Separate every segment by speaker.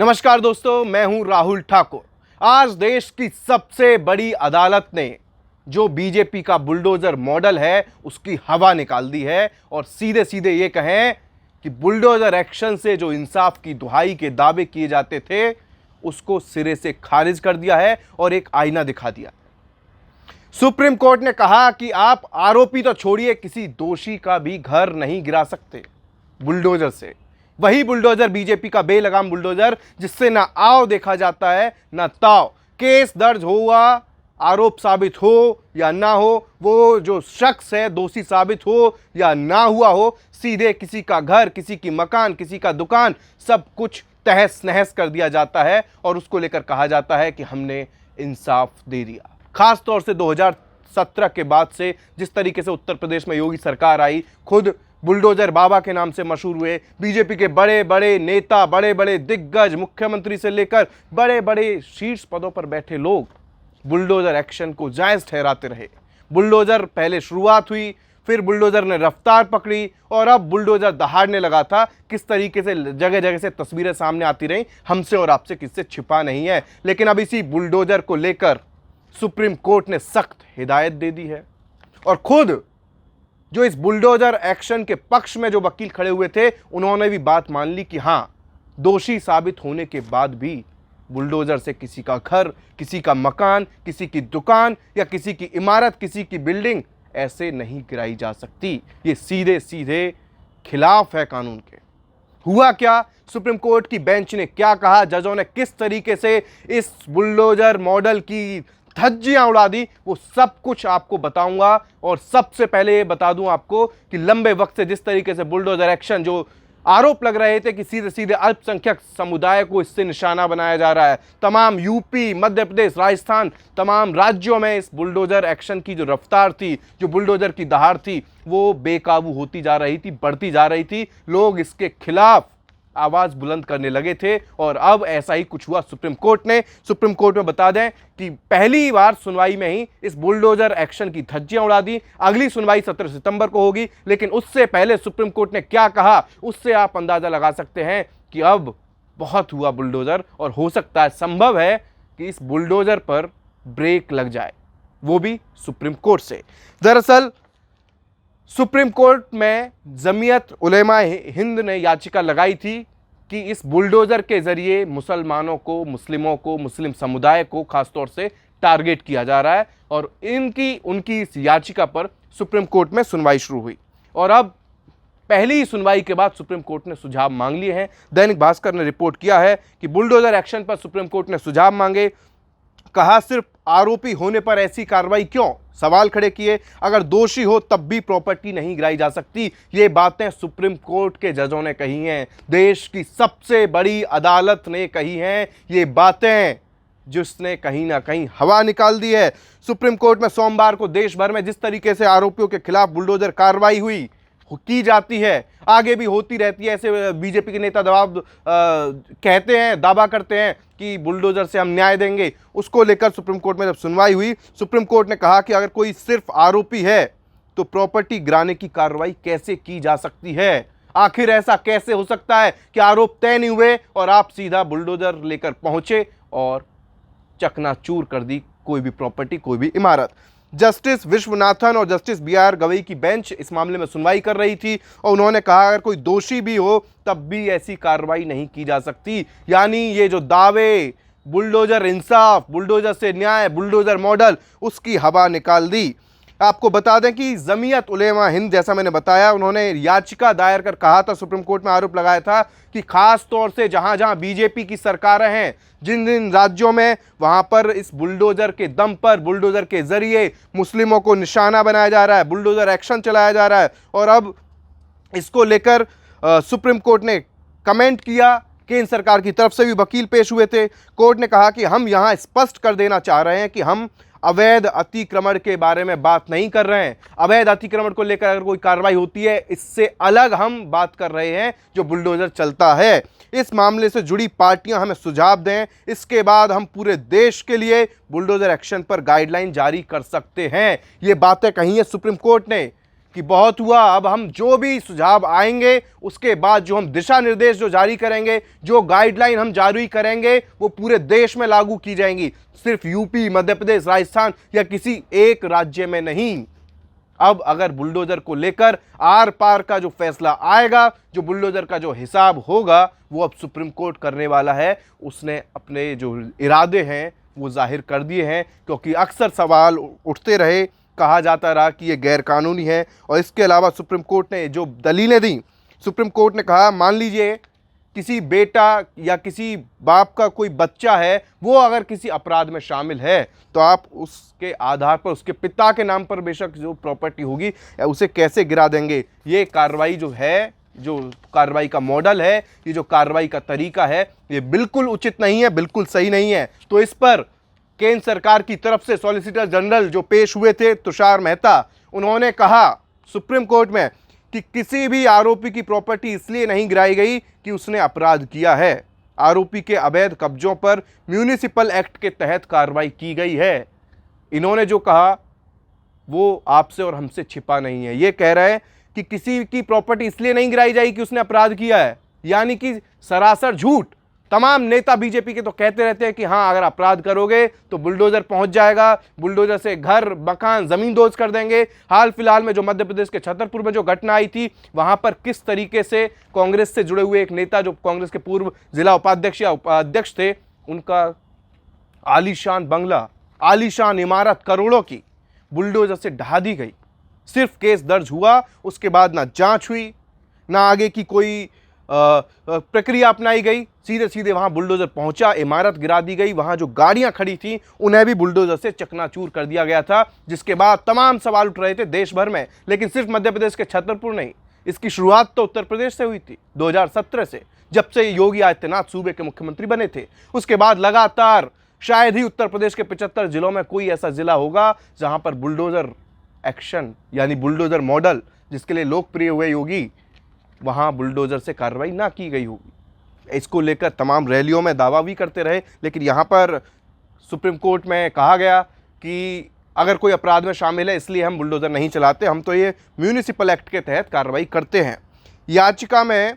Speaker 1: नमस्कार दोस्तों, मैं हूं राहुल ठाकुर। आज देश की सबसे बड़ी अदालत ने जो बीजेपी का बुलडोजर मॉडल है उसकी हवा निकाल दी है और सीधे सीधे ये कहें कि बुलडोजर एक्शन से जो इंसाफ की दुहाई के दावे किए जाते थे उसको सिरे से खारिज कर दिया है और एक आईना दिखा दिया। सुप्रीम कोर्ट ने कहा कि आप आरोपी तो छोड़िए, किसी दोषी का भी घर नहीं गिरा सकते बुलडोजर से। वही बुलडोजर बीजेपी का बेलगाम बुलडोजर जिससे ना आओ देखा जाता है ना ताओ। केस दर्ज हुआ, आरोप साबित हो या ना हो, वो जो शख्स है दोषी साबित हो या ना हुआ हो, सीधे किसी का घर, किसी की मकान, किसी का दुकान, सब कुछ तहस नहस कर दिया जाता है और उसको लेकर कहा जाता है कि हमने इंसाफ दे दिया। खास तौर से 2017 के बाद से जिस तरीके से उत्तर प्रदेश में योगी सरकार आई, खुद बुलडोजर बाबा के नाम से मशहूर हुए बीजेपी के बड़े बड़े नेता, बड़े बड़े दिग्गज, मुख्यमंत्री से लेकर बड़े बड़े शीर्ष पदों पर बैठे लोग बुलडोजर एक्शन को जायज ठहराते रहे। बुलडोजर पहले शुरुआत हुई, फिर बुलडोजर ने रफ्तार पकड़ी और अब बुलडोजर दहाड़ने लगा था। किस तरीके से जगह जगह से तस्वीरें सामने आती रहीं, हमसे और आपसे किससे छिपा नहीं है। लेकिन अब इसी बुलडोजर को लेकर सुप्रीम कोर्ट ने सख्त हिदायत दे दी है और खुद जो इस बुलडोजर एक्शन के पक्ष में जो वकील खड़े हुए थे उन्होंने भी बात मान ली कि हां, दोषी साबित होने के बाद भी बुलडोजर से किसी का घर, किसी का मकान, किसी की दुकान या किसी की इमारत, किसी की बिल्डिंग ऐसे नहीं गिराई जा सकती। ये सीधे सीधे खिलाफ है कानून के। हुआ क्या, सुप्रीम कोर्ट की बेंच ने क्या कहा, जजों ने किस तरीके से इस बुलडोजर मॉडल की धज्जियां उड़ा दी, वो सब कुछ आपको बताऊंगा। और सबसे पहले ये बता दूं आपको कि लंबे वक्त से जिस तरीके से बुलडोजर एक्शन, जो आरोप लग रहे थे कि सीधे सीधे अल्पसंख्यक समुदाय को इससे निशाना बनाया जा रहा है, तमाम यूपी, मध्य प्रदेश, राजस्थान, तमाम राज्यों में इस बुलडोजर एक्शन की जो रफ्तार थी, जो बुलडोजर की दहाड़ थी, वो बेकाबू होती जा रही थी, बढ़ती जा रही थी। लोग इसके खिलाफ आवाज बुलंद करने लगे थे और अब ऐसा ही कुछ हुआ सुप्रीम कोर्ट ने। सुप्रीम कोर्ट में बता दें कि पहली बार सुनवाई में ही इस बुलडोजर एक्शन की धज्जियां उड़ा दी। अगली सुनवाई 17 सितंबर को होगी, लेकिन उससे पहले सुप्रीम कोर्ट ने क्या कहा उससे आप अंदाजा लगा सकते हैं कि अब बहुत हुआ बुलडोजर और हो सकता है, संभव है कि इस बुलडोजर पर ब्रेक लग जाए, वो भी सुप्रीम कोर्ट से। दरअसल सुप्रीम कोर्ट में जमीयत उलेमा हिंद ने याचिका लगाई थी कि इस बुलडोजर के जरिए मुसलमानों को, मुस्लिमों को, मुस्लिम समुदाय को खासतौर से टारगेट किया जा रहा है और उनकी इस याचिका पर सुप्रीम कोर्ट में सुनवाई शुरू हुई। और अब पहली सुनवाई के बाद सुप्रीम कोर्ट ने सुझाव मांग लिए हैं। दैनिक भास्कर ने रिपोर्ट किया है कि बुलडोजर एक्शन पर सुप्रीम कोर्ट ने सुझाव मांगे। कहा, सिर्फ आरोपी होने पर ऐसी कार्रवाई क्यों, सवाल खड़े किए। अगर दोषी हो तब भी प्रॉपर्टी नहीं गिराई जा सकती। ये बातें सुप्रीम कोर्ट के जजों ने कही हैं, देश की सबसे बड़ी अदालत ने कही हैं। ये बातें जिसने कहीं ना कहीं हवा निकाल दी है। सुप्रीम कोर्ट में सोमवार को देश भर में जिस तरीके से आरोपियों के खिलाफ बुलडोजर कार्रवाई हुई, की जाती है, आगे भी होती रहती है। ऐसे बीजेपी के नेता कहते हैं, दावा करते हैं कि बुलडोजर से हम न्याय देंगे। उसको लेकर सुप्रीम कोर्ट में जब सुनवाई हुई, सुप्रीम कोर्ट ने कहा कि अगर कोई सिर्फ आरोपी है तो प्रॉपर्टी गिराने की कार्रवाई कैसे की जा सकती है। आखिर ऐसा कैसे हो सकता है कि आरोप तय नहीं हुए और आप सीधा बुलडोजर लेकर पहुंचे और चकनाचूर कर दी कोई भी प्रॉपर्टी, कोई भी इमारत। जस्टिस विश्वनाथन और जस्टिस BR गवई की बेंच इस मामले में सुनवाई कर रही थी और उन्होंने कहा अगर कोई दोषी भी हो तब भी ऐसी कार्रवाई नहीं की जा सकती। यानी ये जो दावे, बुलडोजर इंसाफ, बुलडोजर से न्याय, बुलडोजर मॉडल, उसकी हवा निकाल दी। आपको बता दें कि जमीयत उलेमा हिंद, जैसा मैंने बताया, उन्होंने याचिका दायर कर कहा था, सुप्रीम कोर्ट में आरोप लगाया था कि खास तौर से जहां जहां बीजेपी की सरकारें हैं, जिन जिन राज्यों में, वहां पर इस बुलडोजर के दम पर, बुलडोजर के जरिए मुस्लिमों को निशाना बनाया जा रहा है, बुलडोजर एक्शन चलाया जा रहा है। और अब इसको लेकर सुप्रीम कोर्ट ने कमेंट किया। केंद्र सरकार की तरफ से भी वकील पेश हुए थे। कोर्ट ने कहा कि हम यहां स्पष्ट कर देना चाह रहे हैं कि हम अवैध अतिक्रमण के बारे में बात नहीं कर रहे हैं। अवैध अतिक्रमण को लेकर अगर कोई कार्रवाई होती है, इससे अलग हम बात कर रहे हैं जो बुलडोजर चलता है। इस मामले से जुड़ी पार्टियां हमें सुझाव दें, इसके बाद हम पूरे देश के लिए बुलडोजर एक्शन पर गाइडलाइन जारी कर सकते हैं। ये बातें कही है सुप्रीम कोर्ट ने कि बहुत हुआ, अब हम जो भी सुझाव आएंगे उसके बाद जो हम दिशा निर्देश जो जारी करेंगे, जो गाइडलाइन हम जारी करेंगे, वो पूरे देश में लागू की जाएंगी, सिर्फ यूपी, मध्य प्रदेश, राजस्थान या किसी एक राज्य में नहीं। अब अगर बुलडोजर को लेकर आर पार का जो फैसला आएगा, जो बुलडोजर का जो हिसाब होगा, वो अब सुप्रीम कोर्ट करने वाला है। उसने अपने जो इरादे हैं वो जाहिर कर दिए हैं, क्योंकि अक्सर सवाल उठते रहे, कहा जाता रहा कि ये गैरकानूनी है। और इसके अलावा सुप्रीम कोर्ट ने जो दलीलें दी, सुप्रीम कोर्ट ने कहा मान लीजिए किसी बेटा या किसी बाप का कोई बच्चा है, वो अगर किसी अपराध में शामिल है, तो आप उसके आधार पर उसके पिता के नाम पर बेशक जो प्रॉपर्टी होगी उसे कैसे गिरा देंगे। ये कार्रवाई जो है, जो कार्रवाई का मॉडल है, ये जो कार्रवाई का तरीका है, ये बिल्कुल उचित नहीं है, बिल्कुल सही नहीं है। तो इस पर केंद्र सरकार की तरफ से सॉलिसिटर जनरल जो पेश हुए थे, तुषार मेहता, उन्होंने कहा सुप्रीम कोर्ट में कि किसी भी आरोपी की प्रॉपर्टी इसलिए नहीं गिराई गई कि उसने अपराध किया है। आरोपी के अवैध कब्जों पर म्यूनिसिपल एक्ट के तहत कार्रवाई की गई है। इन्होंने जो कहा वो आपसे और हमसे छिपा नहीं है। ये कह रहे हैं कि किसी की प्रॉपर्टी इसलिए नहीं गिराई जाएगी कि उसने अपराध किया है, यानी कि सरासर झूठ। तमाम नेता बीजेपी के तो कहते रहते हैं कि हाँ, अगर अपराध करोगे तो बुलडोजर पहुंच जाएगा, बुलडोजर से घर, मकान, जमीन दोज कर देंगे। हाल फिलहाल में जो मध्य प्रदेश के छतरपुर में जो घटना आई थी, वहां पर किस तरीके से कांग्रेस से जुड़े हुए एक नेता, जो कांग्रेस के पूर्व जिला उपाध्यक्ष या उपाध्यक्ष थे, उनका आलीशान बंगला, आलीशान इमारत करोड़ों की बुलडोजर से ढहा दी गई। सिर्फ केस दर्ज हुआ, उसके बाद ना जांच हुई, ना आगे की कोई प्रक्रिया अपनाई गई। सीधे सीधे वहां बुलडोजर पहुंचा, इमारत गिरा दी गई, वहां जो गाड़ियां खड़ी थी उन्हें भी बुलडोजर से चकनाचूर कर दिया गया था, जिसके बाद तमाम सवाल उठ रहे थे देश भर में। लेकिन सिर्फ मध्य प्रदेश के छतरपुर नहीं, इसकी शुरुआत तो उत्तर प्रदेश से हुई थी 2017 से, जब से योगी आदित्यनाथ सूबे के मुख्यमंत्री बने थे। उसके बाद लगातार शायद ही उत्तर प्रदेश के 75 जिलों में कोई ऐसा जिला होगा जहां पर बुलडोजर एक्शन यानी बुलडोजर मॉडल, जिसके लिए लोकप्रिय हुए योगी, वहां बुलडोजर से कार्रवाई ना की गई होगी। इसको लेकर तमाम रैलियों में दावा भी करते रहे, लेकिन यहां पर सुप्रीम कोर्ट में कहा गया कि अगर कोई अपराध में शामिल है इसलिए हम बुलडोजर नहीं चलाते, हम तो ये म्यूनिसिपल एक्ट के तहत कार्रवाई करते हैं। याचिका में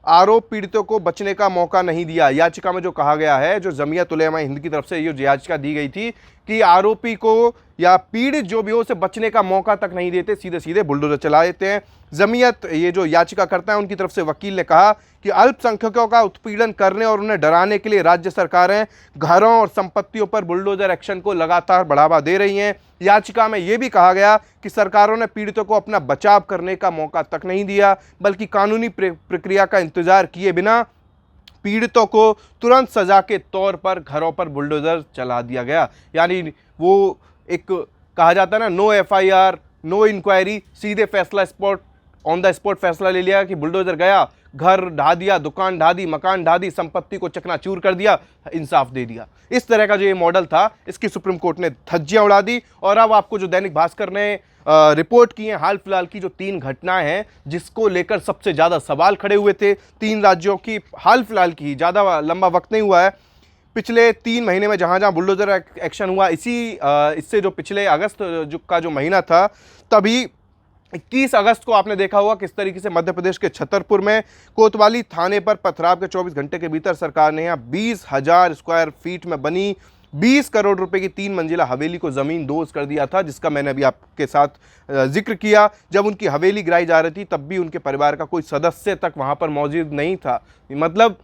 Speaker 1: आरोप पीड़ितों को बचने का मौका नहीं दिया। याचिका में जो कहा गया है, जो जमीयत उलेमा हिंद की तरफ से ये याचिका दी गई थी कि आरोपी को या पीड़ित जो भी हो उसे बचने का मौका तक नहीं देते, सीधे सीधे बुलडोजर चला देते हैं। जमीयत, ये जो याचिका करता है, उनकी तरफ से वकील ने कहा कि अल्पसंख्यकों का उत्पीड़न करने और उन्हें डराने के लिए राज्य सरकारें घरों और संपत्तियों पर बुलडोजर एक्शन को लगातार बढ़ावा दे रही हैं। याचिका में यह भी कहा गया कि सरकारों ने पीड़ितों को अपना बचाव करने का मौका तक नहीं दिया, बल्कि कानूनी प्रक्रिया का इंतजार किए बिना पीड़ितों को तुरंत सजा के तौर पर घरों पर बुलडोजर चला दिया गया। यानी वो एक कहा जाता है ना, नो एफआईआर, नो इंक्वायरी, सीधे फैसला स्पॉट, ऑन द स्पॉट फैसला ले लिया कि बुलडोजर गया, घर ढा दिया, दुकान ढा दी, मकान ढा दी, संपत्ति को चकनाचूर कर दिया, इंसाफ दे दिया। इस तरह का जो ये मॉडल था, इसकी सुप्रीम कोर्ट ने धज्जियां उड़ा दी। और अब आपको जो दैनिक भास्कर ने रिपोर्ट की है हाल फिलहाल की जो 3 घटनाएं हैं, जिसको लेकर सबसे ज्यादा सवाल खड़े हुए थे, 3 राज्यों की हाल फिलहाल की, ज्यादा लंबा वक्त नहीं हुआ है, पिछले 3 महीने में जहां जहां बुलडोजर एक्शन हुआ, इससे जो पिछले अगस्त का जो महीना था, तभी 21 अगस्त को आपने देखा होगा किस तरीके से मध्य प्रदेश के छतरपुर में कोतवाली थाने पर पथराव के 24 घंटे के भीतर सरकार ने यहाँ 20,000 स्क्वायर फीट में बनी 20 करोड़ रुपए की 3 मंजिला हवेली को जमीन दोज कर दिया था, जिसका मैंने अभी आपके साथ जिक्र किया। जब उनकी हवेली गिराई जा रही थी, तब भी उनके परिवार का कोई सदस्य तक वहां पर मौजूद नहीं था। मतलब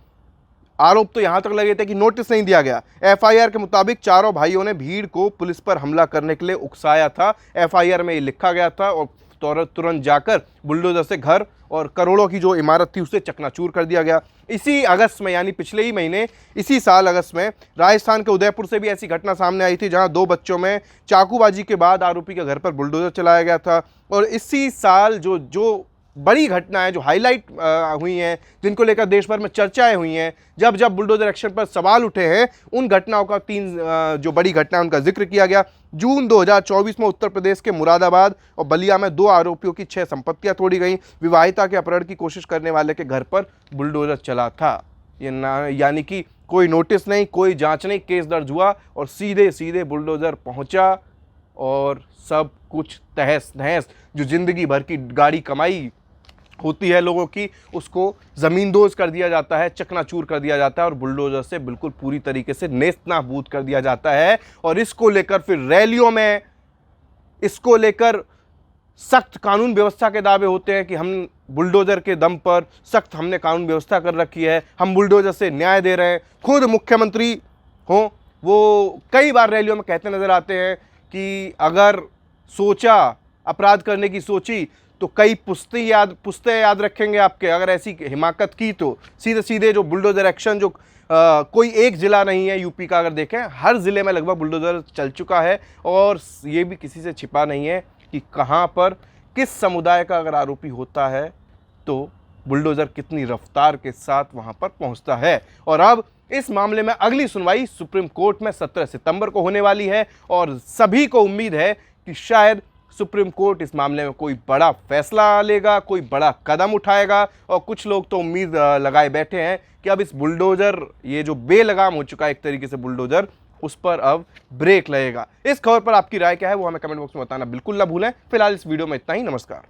Speaker 1: आरोप तो यहां तक लगे थे कि नोटिस नहीं दिया गया। एफआईआर के मुताबिक चारों भाइयों ने भीड़ को पुलिस पर हमला करने के लिए उकसाया था। एफआईआर में ये लिखा गया था और तुरंत जाकर बुलडोजर से घर और करोड़ों की जो इमारत थी उसे चकनाचूर कर दिया गया। इसी अगस्त में, यानी पिछले ही महीने, इसी साल अगस्त में राजस्थान के उदयपुर से भी ऐसी घटना सामने आई थी, जहां 2 बच्चों में चाकूबाजी के बाद आरोपी के घर पर बुलडोजर चलाया गया था। और इसी साल जो बड़ी घटनाएं जो हाईलाइट हुई हैं, जिनको लेकर देश भर में चर्चाएं हुई हैं, जब जब बुलडोजर एक्शन पर सवाल उठे हैं, उन घटनाओं का 3 जो बड़ी घटनाएं उनका जिक्र किया गया। जून 2024 में उत्तर प्रदेश के मुरादाबाद और बलिया में 2 आरोपियों की 6 संपत्तियां तोड़ी गई। विवाहिता के अपहरण की कोशिश करने वाले के घर पर बुलडोजर चला था। यानी कि कोई नोटिस नहीं, कोई जांच नहीं, केस दर्ज हुआ और सीधे सीधे बुलडोजर पहुंचा और सब कुछ तहस नहस। जो ज़िंदगी भर की गाड़ी कमाई होती है लोगों की, उसको ज़मींदोज कर दिया जाता है, चकनाचूर कर दिया जाता है और बुलडोज़र से बिल्कुल पूरी तरीके से नेस्तनाबूद कर दिया जाता है। और इसको लेकर फिर रैलियों में इसको लेकर सख्त कानून व्यवस्था के दावे होते हैं कि हम बुलडोज़र के दम पर सख्त हमने कानून व्यवस्था कर रखी है, हम बुलडोज़र से न्याय दे रहे हैं। खुद मुख्यमंत्री हो, वो कई बार रैलियों में कहते नजर आते हैं कि अगर सोचा, अपराध करने की सोची तो कई पुश्ते याद रखेंगे आपके। अगर ऐसी हिमाकत की तो सीधे सीधे जो बुलडोज़र एक्शन, जो कोई एक ज़िला नहीं है यूपी का, अगर देखें हर ज़िले में लगभग बुलडोज़र चल चुका है। और ये भी किसी से छिपा नहीं है कि कहाँ पर किस समुदाय का अगर आरोपी होता है तो बुलडोज़र कितनी रफ्तार के साथ वहाँ पर पहुँचता है। और अब इस मामले में अगली सुनवाई सुप्रीम कोर्ट में 17 सितंबर को होने वाली है और सभी को उम्मीद है कि शायद सुप्रीम कोर्ट इस मामले में कोई बड़ा फैसला लेगा, कोई बड़ा कदम उठाएगा। और कुछ लोग तो उम्मीद लगाए बैठे हैं कि अब इस बुलडोज़र, ये जो बेलगाम हो चुका है एक तरीके से बुलडोज़र, उस पर अब ब्रेक लगेगा। इस खबर पर आपकी राय क्या है वो हमें कमेंट बॉक्स में बताना बिल्कुल ना भूलें। फिलहाल इस वीडियो में इतना ही। नमस्कार।